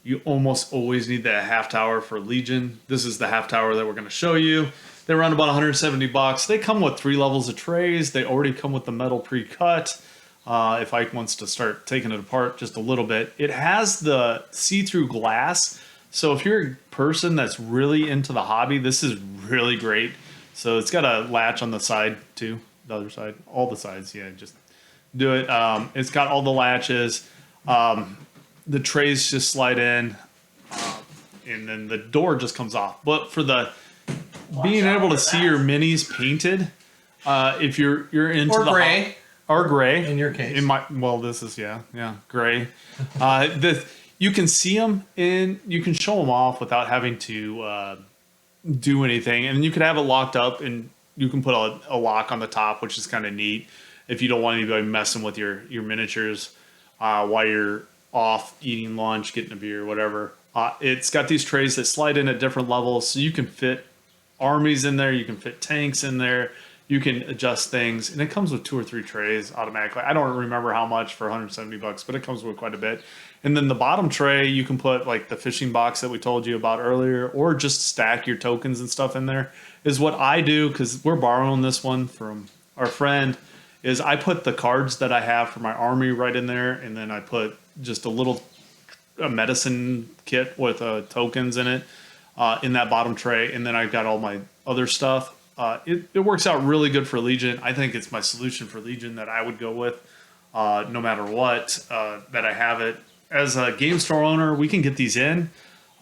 You almost always need that half tower for Legion. This is the half tower that we're going to show you. They run about $170. They come with 3 levels of trays. They already come with the metal pre-cut. If Ike wants to start taking it apart just a little bit, it has the see-through glass. So if you're a person that's really into the hobby, this is really great. So it's got a latch on the side too, the other side, all the sides. Yeah, just do it. It's got all the latches. The trays just slide in, and then the door just comes off. But for the being able to see your minis painted, if you're into Or the gray. Or gray. In your case. This is, gray. You can see them and you can show them off without having to do anything. And you could have it locked up and you can put a lock on the top, which is kind of neat if you don't want anybody messing with your miniatures while you're off eating lunch, getting a beer, whatever. It's got these trays that slide in at different levels, so you can fit armies in there, you can fit tanks in there. You can adjust things, and it comes with 2 or 3 trays automatically. I don't remember how much for $170, but it comes with quite a bit. And then the bottom tray, you can put like the fishing box that we told you about earlier, or just stack your tokens and stuff in there. Is what I do, because we're borrowing this one from our friend, is I put the cards that I have for my army right in there, and then I put just a medicine kit with tokens in it in that bottom tray, and then I've got all my other stuff. It works out really good for Legion. I think it's my solution for Legion that I would go with no matter what, that I have it. As a game store owner, we can get these in.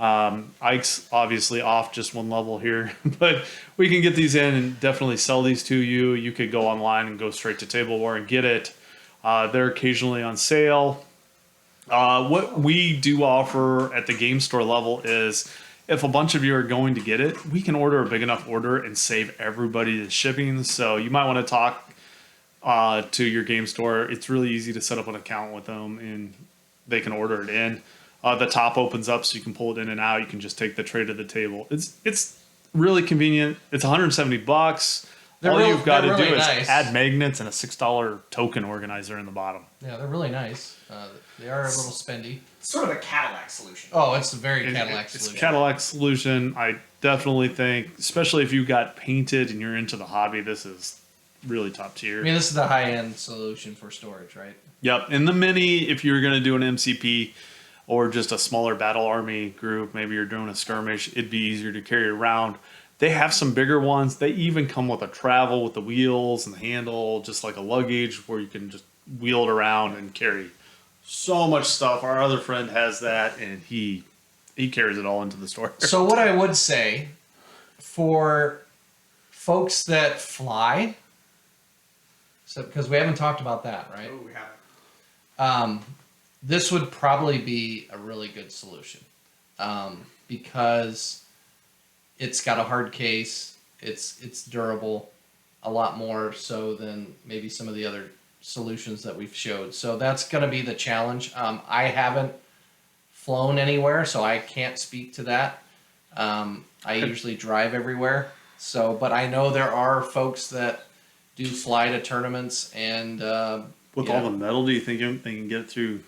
Ike's obviously off just 1 level here, but we can get these in and definitely sell these to you. You could go online and go straight to Tablewar and get it. They're occasionally on sale. What we do offer at the game store level is, if a bunch of you are going to get it, we can order a big enough order and save everybody the shipping. So you might want to talk to your game store. It's really easy to set up an account with them, and they can order it in. The top opens up so you can pull it in and out. You can just take the tray to the table. It's really convenient. It's $170. All you've got to do is add magnets and a $6 token organizer in the bottom. Yeah, they're really nice. They are a little spendy. Sort of a Cadillac solution. Oh, it's a very Cadillac It's a solution. Cadillac solution. I definitely think, especially if you got painted and you're into the hobby, this is really top tier. I mean, this is the high-end solution for storage, right? Yep. And the mini, if you're going to do an MCP or just a smaller battle army group, maybe you're doing a skirmish, it'd be easier to carry around. They have some bigger ones. They even come with a travel with the wheels and the handle, just like a luggage where you can just wheel it around and carry so much stuff. Our other friend has that, and he carries it all into the store. So what I would say, for folks that fly, so because we haven't talked about that, right? Oh, we haven't. This would probably be a really good solution, because it's got a hard case. It's durable, a lot more so than maybe some of the other solutions that we've showed. So that's going to be the challenge. I haven't flown anywhere, so I can't speak to that. I usually drive everywhere, but I know there are folks that do fly to tournaments, and With all the metal, do you think they can get it through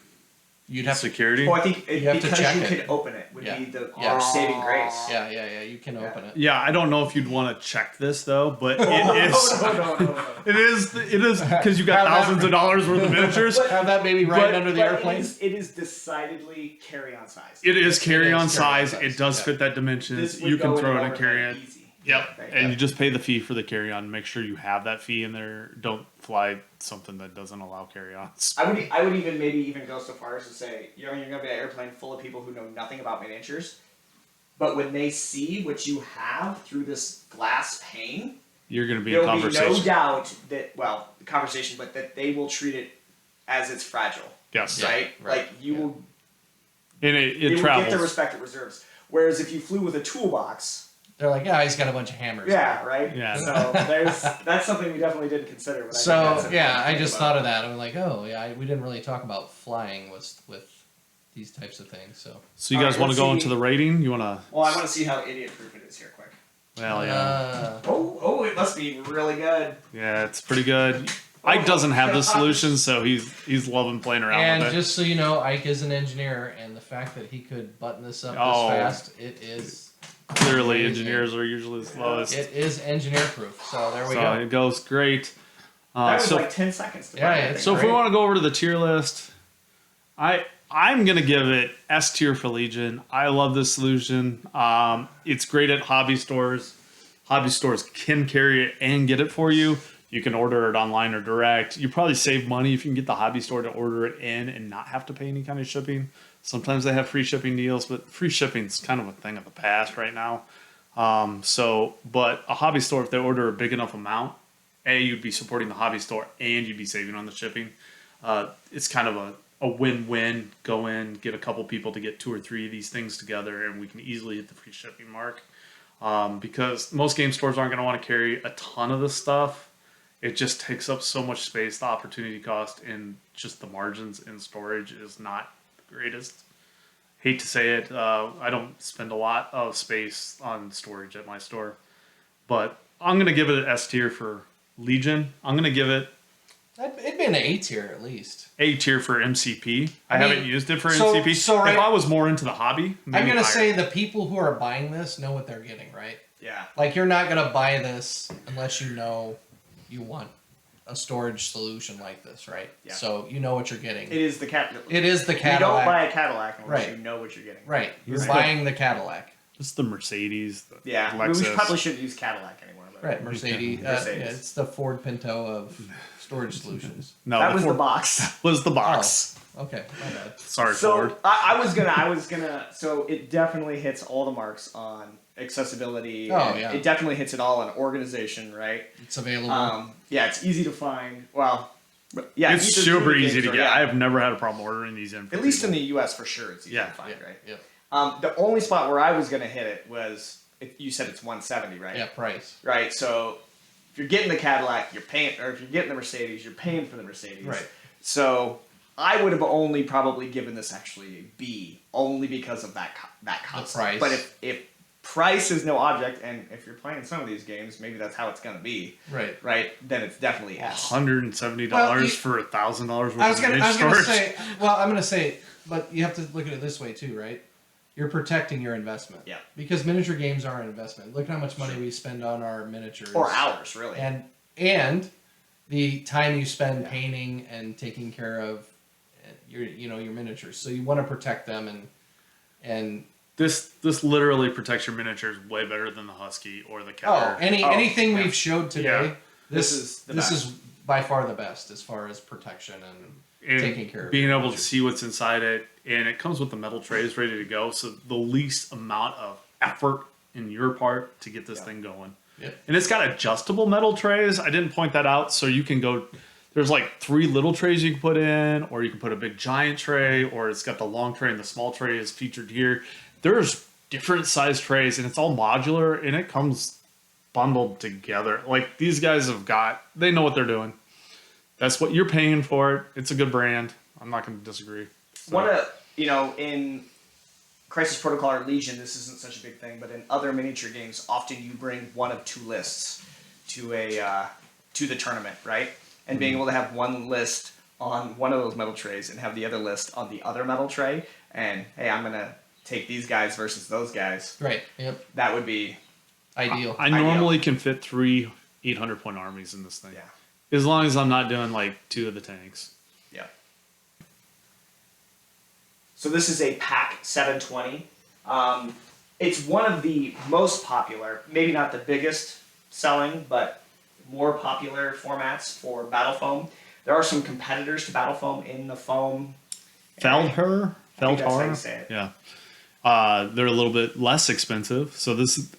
you'd have security? Well, I think You have to because check you it. could open it would Yeah. be the Yeah. saving grace. yeah, you can open it. Yeah, I don't know if you'd want to check this though, but it No, is. no. It is because you got thousands of dollars worth of miniatures. Have that baby right But- under the airplane. It is decidedly carry-on size. It is carry-on size. size, It does yeah. fit that dimension. This would You can go throw in it in overhead carry-on. easy. Yep, Right. and you just pay the fee for the carry-on. Make sure you have that fee in there. Don't fly something that doesn't allow carry-ons. I would even go so far as to say, you're going to be an airplane full of people who know nothing about miniatures, but when they see what you have through this glass pane, You're going to be in there will be conversation. no doubt that the conversation, but that they will treat it as it's fragile. Yes, Right? right. Like you will, and they it will travels. get the respect it reserves. Whereas if you flew with a toolbox, They're like, yeah, he's got a bunch of hammers. yeah, right. Yeah. So that's something we definitely didn't consider. But I think So that's something yeah, to I think just about. thought of that. I'm like, oh yeah, we didn't really talk about flying with these types of things. So So you All guys right, want to let's go see. into the rating? You want to? Well, I want to see how idiot-proof it is here, quick. Well, yeah, Oh, it must be really good. yeah, it's pretty good. Ike doesn't have the solution, so he's loving playing around and with it. just so you know, Ike is an engineer, and the fact that he could button this up Oh. this fast, it is Clearly, amazing. engineers are usually the slowest. It is engineer proof. So there we So go. it goes great. That was so like 10 seconds. To Yeah, buy that it's thing, so if we right? want to go over to the tier list, I'm gonna give it S tier for Legion. I love this solution. It's great at hobby stores. Hobby stores can carry it and get it for you. You can order it online or direct. You probably save money if you can get the hobby store to order it in and not have to pay any kind of shipping. Sometimes they have free shipping deals, but free shipping is kind of a thing of the past right now. But a hobby store, if they order a big enough amount, you'd be supporting the hobby store and you'd be saving on the shipping. It's kind of a win-win. Go in, get a couple people to get 2 or 3 of these things together, and we can easily hit the free shipping mark. Because most game stores aren't going to want to carry a ton of this stuff. It just takes up so much space. The opportunity cost and just the margins in storage is not the greatest. Hate to say it, I don't spend a lot of space on storage at my store. But I'm going to give it an S tier for Legion. I'm going to give it It'd be an A tier at least. A tier for MCP. I mean, haven't used it for so- MCP. so right- if I was more into the hobby, I'm maybe gonna higher. say the people who are buying this know what they're getting, right? Yeah. Like you're not gonna buy this unless you know you want a storage solution like this, right? Yeah. So you know what you're getting. It is the cat. It is the You Cadillac. don't buy a Cadillac unless Right. you know what you're getting. Right. You're Right. buying the Cadillac. It's the Mercedes, the Yeah. Lexus. We probably shouldn't use Cadillac anymore. But Right. Mercedes. Yeah, Mercedes. it's the Ford Pinto of storage solutions. No, that was the Ford box. was the box. Okay, my bad. Sorry, So Ford. I was gonna. So it definitely hits all the marks on accessibility. Oh, and yeah. It definitely hits it all on organization, right? It's available. Yeah, it's easy to find. Well, yeah, It's either super through easy games to or- get. yeah. I have never had a problem ordering these in. for At least in people. the U.S. for sure, it's easy Yeah. to find, right? Yeah. The only spot where I was gonna hit it was you said it's 170, right? Yeah. Price. Right. So if you're getting the Cadillac, you're paying, or if you're getting the Mercedes, you're paying for the Mercedes. Right. So I would have only probably given this actually a B, only because of that concept. price. But if price is no object, and if you're playing some of these games, maybe that's how it's gonna be. Right. Right. Then it's definitely S. $170 Well, for $1,000 worth I was of gonna image storage. say. Well, I'm gonna say, but you have to look at it this way too, right? You're protecting your investment. Yeah. Because miniature games are an investment. Look how much money we spend on our miniatures. Or hours, really. And the time you spend painting and taking care of your miniatures. So you want to protect them and This literally protects your miniatures way better than the Husky or the Keter. anything yeah. we've showed today. Yeah. This is the this best. is by far the best as far as protection and taking care of being your able to miniatures. see what's inside it, and it comes with the metal trays ready to go, so the least amount of effort in your part to get this thing going. Yep. And it's got adjustable metal trays. I didn't point that out, so you can go. There's like 3 little trays you can put in, or you can put a big giant tray, or it's got the long tray and the small tray is featured here. There's different size trays, and it's all modular, and it comes bundled together. Like these guys they know what they're doing. That's what you're paying for it. It's a good brand. I'm not going to disagree. So, What a in Crisis Protocol or Legion, this isn't such a big thing, but in other miniature games, often you bring one of two lists to the tournament, right? And being able to have one list on one of those metal trays and have the other list on the other metal tray, and hey, I'm gonna take these guys versus those guys. Right. Yep. That would be Ideal. I normally can fit 3 800-point armies in this thing. yeah. As long as I'm not doing like 2 of the tanks. Yeah. So this is a pack 720. It's one of the most popular, maybe not the biggest selling, but more popular formats for Battlefoam. There are some competitors to Battlefoam in the foam. Feldher? I think that's how you Feldhar? say it. Yeah. They're a little bit less expensive. So this is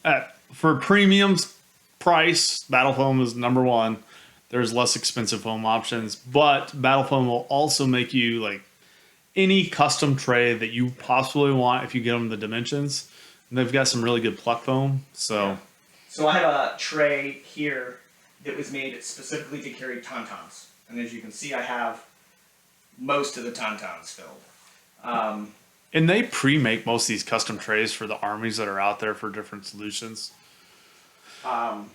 for premiums price, Battlefoam is number one. There's less expensive foam options, but Battlefoam will also make you like any custom tray that you possibly want if you get them the dimensions. And they've got some really good pluck foam. So Yeah. So I have a tray here that was made specifically to carry tauntauns. And as you can see, I have most of the tauntauns filled. and they pre-make most of these custom trays for the armies that are out there for different solutions.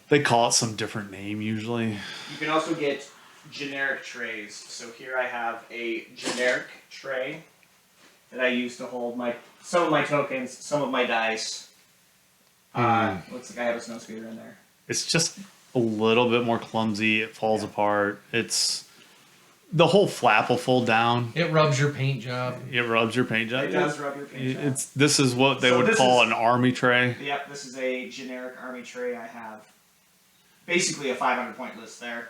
They call it some different name usually. You can also get generic trays. So here I have a generic tray that I use to hold some of my tokens, some of my dice. Looks like I have a snow speeder in there. It's just a little bit more clumsy. It falls apart. The whole flap will fold down. It rubs your paint job. It rubs your paint job. It does rub your paint job. This is what they would call an army tray. Yep, this is a generic army tray. I have basically a 500-point list there.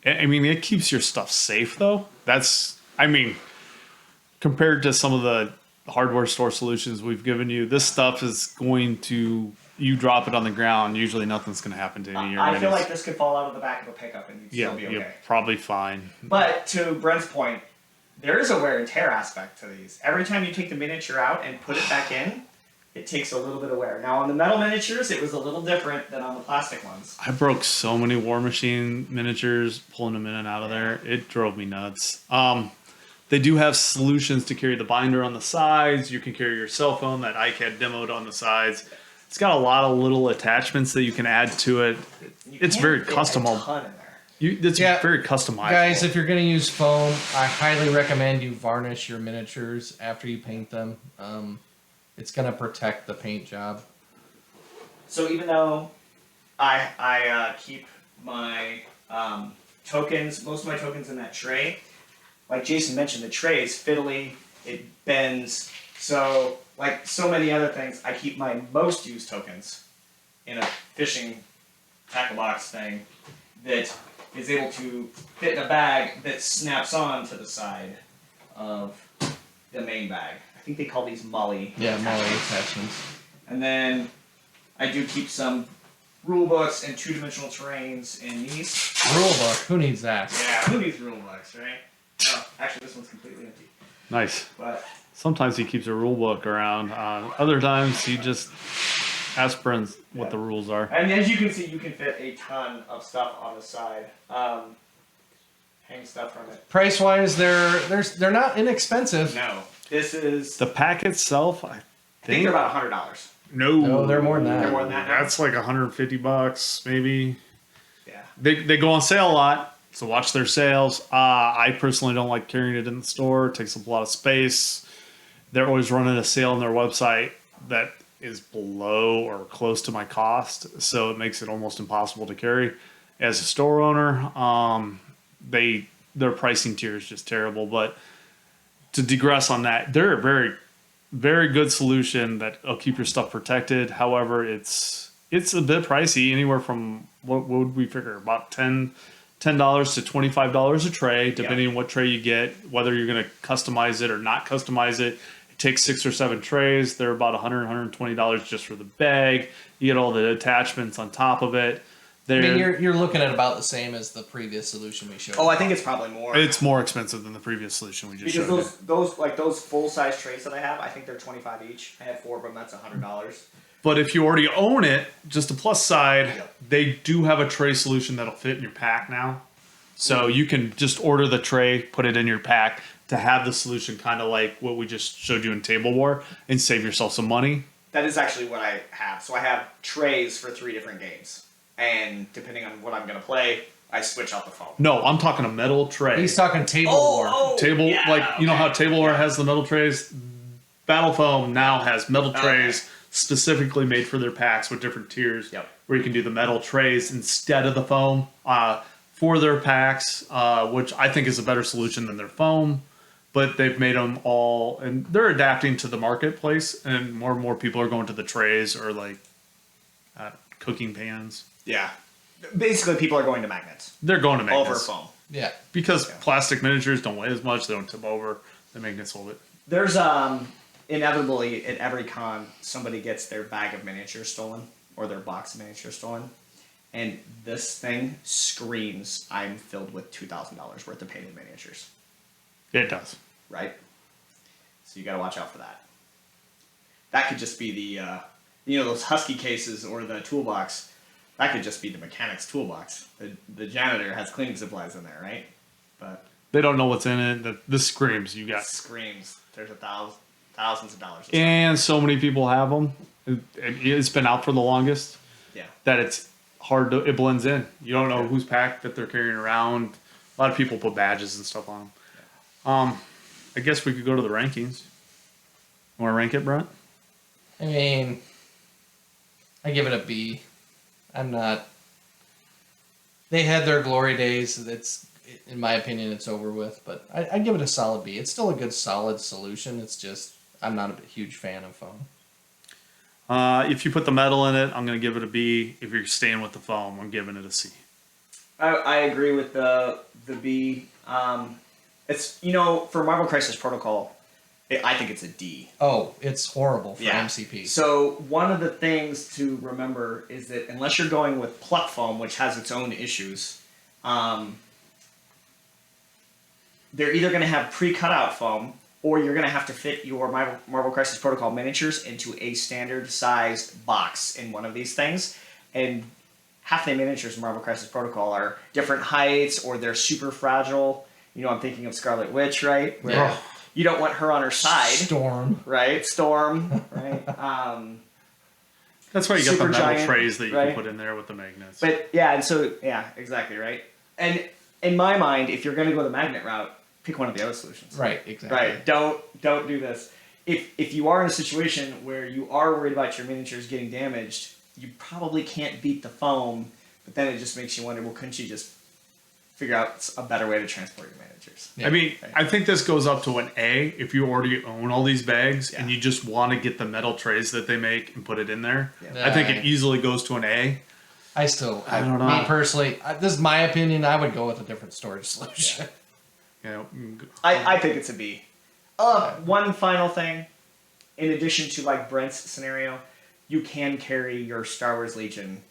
I mean, it keeps your stuff safe though. Compared to some of the hardware store solutions we've given you, this stuff is going to, you drop it on the ground, usually nothing's going to happen to any of your I feel minis. like this could fall out of the back of a pickup and you'd still be okay. You're probably fine. But to Brent's point, there is a wear and tear aspect to these. Every time you take the miniature out and put it back in, it takes a little bit of wear. Now on the metal miniatures, it was a little different than on the plastic ones. I broke so many War Machine miniatures pulling them in and out of there. It drove me nuts. They do have solutions to carry the binder on the sides. You can carry your cell phone that iCAD demoed on the sides. It's got a lot of little attachments that you can add to it. It's very customizable. It's very customizable. Guys, if you're going to use foam, I highly recommend you varnish your miniatures after you paint them. It's going to protect the paint job. So even though I keep my tokens, most of my tokens in that tray, like Jason mentioned, the tray is fiddly, it bends. So, like so many other things, I keep my most used tokens in a fishing tackle box thing that is able to fit in a bag that snaps on to the side of the main bag. I think they call these molly. Yeah, molly attachments. And then I do keep some rule books and two-dimensional terrains in these. Rule book, who needs that? Yeah, who needs rule books, right? Oh, actually, this one's completely empty. Nice. But Sometimes he keeps a rule book around. Other times he just asks friends what the rules are. and as you can see, you can fit a ton of stuff on the side. Hang stuff from it. Price wise, they're not inexpensive. No, this is. The pack itself, I I think think. they're about $100. No, they're more than that. They're more than that now? That's like $150 maybe. Yeah. They go on sale a lot, so watch their sales. I personally don't like carrying it in the store. It takes up a lot of space. They're always running a sale on their website that is below or close to my cost, so it makes it almost impossible to carry. As a store owner, their pricing tier is just terrible. But to digress on that, they're a very, very good solution that'll keep your stuff protected. However, it's a bit pricey, anywhere from what would we figure, about $10 to $25 a tray, depending on what tray you get, whether you're going to customize it or not customize it. It takes 6 or 7 trays. They're about $100, $120 just for the bag. You get all the attachments on top of it. I mean, you're looking at about the same as the previous solution we showed. Oh, I think it's probably more. It's more expensive than the previous solution we just showed. Because those full size trays that I have, I think they're $25 each. I have 4 of them. That's $100. But if you already own it, just a plus side, they do have a tray solution that'll fit in your pack now. So you can just order the tray, put it in your pack. to have the solution kind of like what we just showed you in Tablewar and save yourself some money. That is actually what I have. So I have trays for 3 different games. And depending on what I'm going to play, I switch out the foam. No, I'm talking a metal tray. He's talking tableware. How Tablewar has the metal trays. Battlefoam now has metal trays specifically made for their packs with different tiers, where you can do the metal trays instead of the foam for their packs, which I think is a better solution than their foam. But they've made them all, and they're adapting to the marketplace, and more people are going to the trays or like cooking pans. Yeah. Basically, people are going to magnets. They're going to magnets. Over foam. Yeah. Because plastic miniatures don't weigh as much, they don't tip over, the magnets hold it. There's inevitably at every con somebody gets their bag of miniatures stolen or their box of miniatures stolen, and this thing screams, "I'm filled with $2,000 worth of painted miniatures." It does. Right? So you got to watch out for that. That could just be the those Husky cases or the toolbox. That could just be the mechanic's toolbox. The janitor has cleaning supplies in there, right? But they don't know what's in it. This screams. You got screams. There's thousands of dollars. And so many people have them. It's been out for the longest. Yeah. That it's hard to. It blends in. You don't know whose pack that they're carrying around. A lot of people put badges and stuff on them. I guess we could go to the rankings. Want to rank it, Brent? I mean, I give it a B. I'm not. They had their glory days. It's, in my opinion, it's over with. But I give it a solid B. It's still a good, solid solution. It's just I'm not a huge fan of foam. If you put the metal in it, I'm going to give it a B. If you're staying with the foam, I'm giving it a C. I agree with the B. It's for Marvel Crisis Protocol, I think it's a D. Oh, it's horrible for MCP. So one of the things to remember is that unless you're going with pluck foam, which has its own issues, they're either going to have pre-cut out foam, or you're going to have to fit your Marvel Crisis Protocol miniatures into a standard sized box in one of these things. And half the miniatures in Marvel Crisis Protocol are different heights, or they're super fragile. I'm thinking of Scarlet Witch, right? Yeah. You don't want her on her side. Storm. Right? Storm, right? That's why you got the metal Supergiant, trays that you can put in there with the magnets. But exactly, right? And in my mind, if you're going to go the magnet route, pick one of the other solutions. Right, exactly. Right. Don't do this. If you are in a situation where you are worried about your miniatures getting damaged, you probably can't beat the foam, but then it just makes you wonder, well, couldn't you just figure out a better way to transport your miniatures? Yeah. I mean, I think this goes up to an A if you already own all these bags and you just want to get the metal trays that they make and put it in there. Yeah. I think it easily goes to an A. I don't know. Me personally, this is my opinion. I would go with a different storage solution. Yeah. I think it's a B. One final thing, in addition to like Brent's scenario, you can carry your Star Wars Legion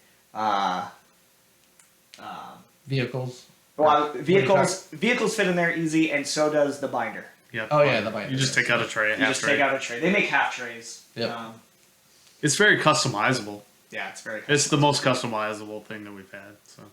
vehicles. Well, vehicles fit in there easy, and so does the binder. Yeah. Oh yeah, the binder. You just take out a tray. Take out a tray. They make half trays. Yep. It's very customizable. Yeah, it's very. It's the most customizable thing that we've had. So.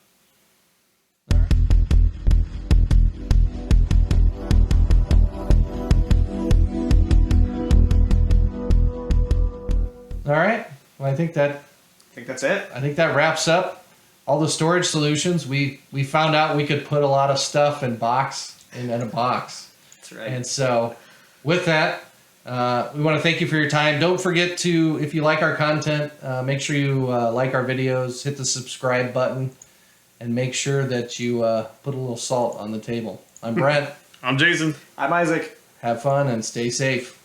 All right. Well, I think that's it. I think that wraps up all the storage solutions. We found out we could put a lot of stuff in a box. That's right. And so, with that, we want to thank you for your time. Don't forget to, if you like our content, make sure you like our videos, hit the subscribe button, and make sure that you put a little salt on the table. I'm Brent. I'm Jason. I'm Isaac. Have fun and stay safe.